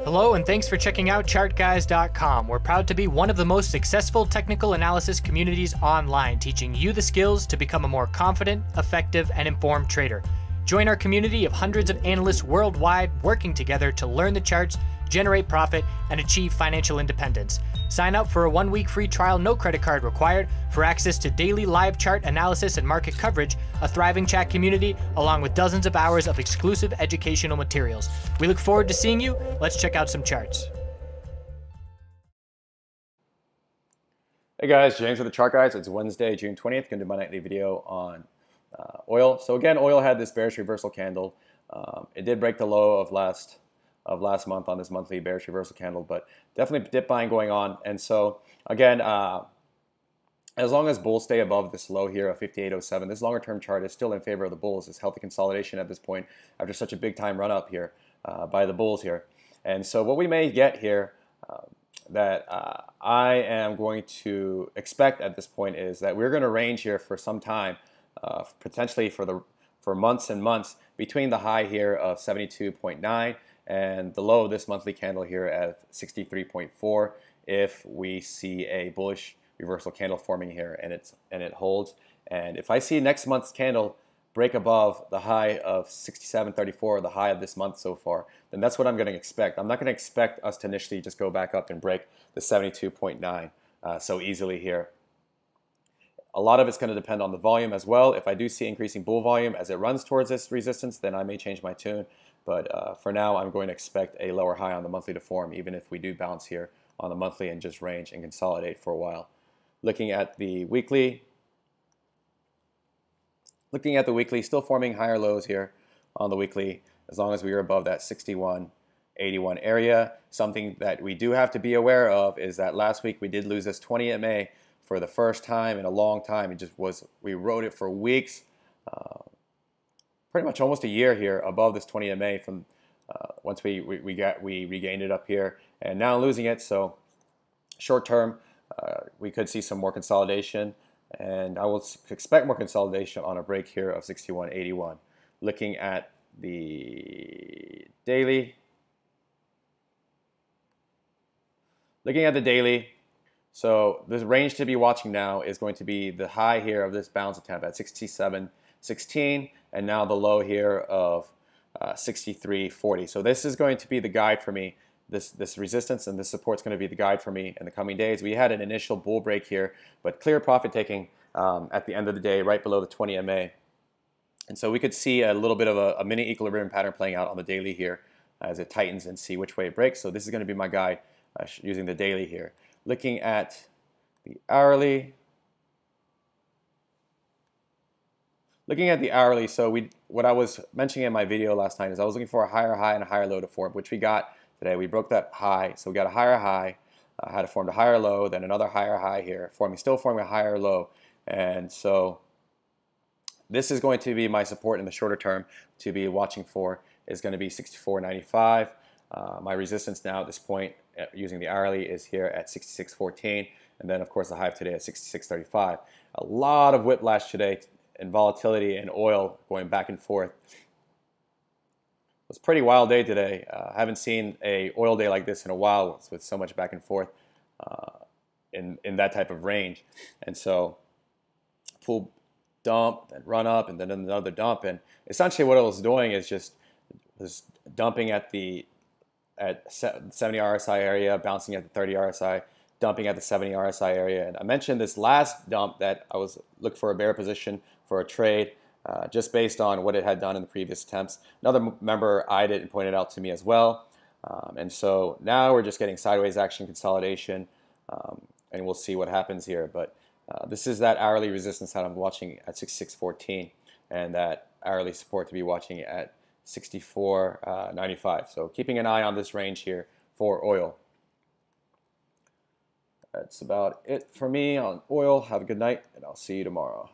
Hello and thanks for checking out ChartGuys.com. We're proud to be one of the most successful technical analysis communities online, teaching you the skills to become a more confident, effective, and informed trader. Join our community of hundreds of analysts worldwide working together to learn the charts, generate profit, and achieve financial independence. Sign up for a 1-week free trial, no credit card required, for access to daily live chart analysis and market coverage, a thriving chat community, along with dozens of hours of exclusive educational materials. We look forward to seeing you. Let's check out some charts. Hey guys, James with the Chart Guys. It's Wednesday, June 20th. Going to do my nightly video on oil. So again, oil had this bearish reversal candle. It did break the low of last month on this monthly bearish reversal candle, but definitely dip buying going on. And so again, as long as bulls stay above this low here of 58.07, this longer term chart is still in favor of the bulls. It's healthy consolidation at this point after such a big time run up here by the bulls here. And so what we may get here that I am going to expect at this point is that we're going to range here for some time, potentially for months and months, between the high here of 72.9 and the low of this monthly candle here at 63.4 if we see a bullish reversal candle forming here and it holds. And if I see next month's candle break above the high of 67.34, the high of this month so far, then that's what I'm going to expect. I'm not going to expect us to initially just go back up and break the 72.9 so easily here. A lot of it's going to depend on the volume as well. If I do see increasing bull volume as it runs towards this resistance, then I may change my tune. But for now, I'm going to expect a lower high on the monthly to form, even if we do bounce here on the monthly and just range and consolidate for a while. Looking at the weekly, still forming higher lows here on the weekly, as long as we are above that 61.81 area. Something that we do have to be aware of is that last week we did lose this 20 MA for the first time in a long time. It just was, we rode it for weeks. Pretty much almost a year here above this 20 MA from once we regained it up here, and now losing it. So short term, we could see some more consolidation, and I will expect more consolidation on a break here of 61.81. Looking at the daily, so this range to be watching now is going to be the high here of this bounce attempt at 67.16, and now the low here of 63.40. So this is going to be the guide for me. This resistance and this support is going to be the guide for me in the coming days. We had an initial bull break here, but clear profit taking at the end of the day right below the 20 MA. And so we could see a little bit of a mini equilibrium pattern playing out on the daily here as it tightens and see which way it breaks. So this is going to be my guide using the daily here. Looking at the hourly. So what I was mentioning in my video last night is I was looking for a higher high and a higher low to form, which we got today. We broke that high, so we got a higher high, had to form a higher low, then another higher high here, still forming a higher low. And so this is going to be my support in the shorter term to be watching for, is going to be 64.95. My resistance now at this point using the hourly is here at 66.14, and then of course the high of today at 66.35. A lot of whiplash today and volatility in oil going back and forth. It was a pretty wild day today. I haven't seen a oil day like this in a while with so much back and forth in that type of range. And so pull, dump, then run up, and then another dump. And essentially what it was doing is just was dumping at 70 RSI area, bouncing at the 30 RSI, dumping at the 70 RSI area. And I mentioned this last dump that I was looking for a bear position for a trade just based on what it had done in the previous attempts. Another member eyed it and pointed out to me as well. And so now we're just getting sideways action consolidation, and we'll see what happens here. But this is that hourly resistance that I'm watching at 66.14, and that hourly support to be watching at 64.95. So keeping an eye on this range here for oil. That's about it for me on oil. Have a good night, and I'll see you tomorrow.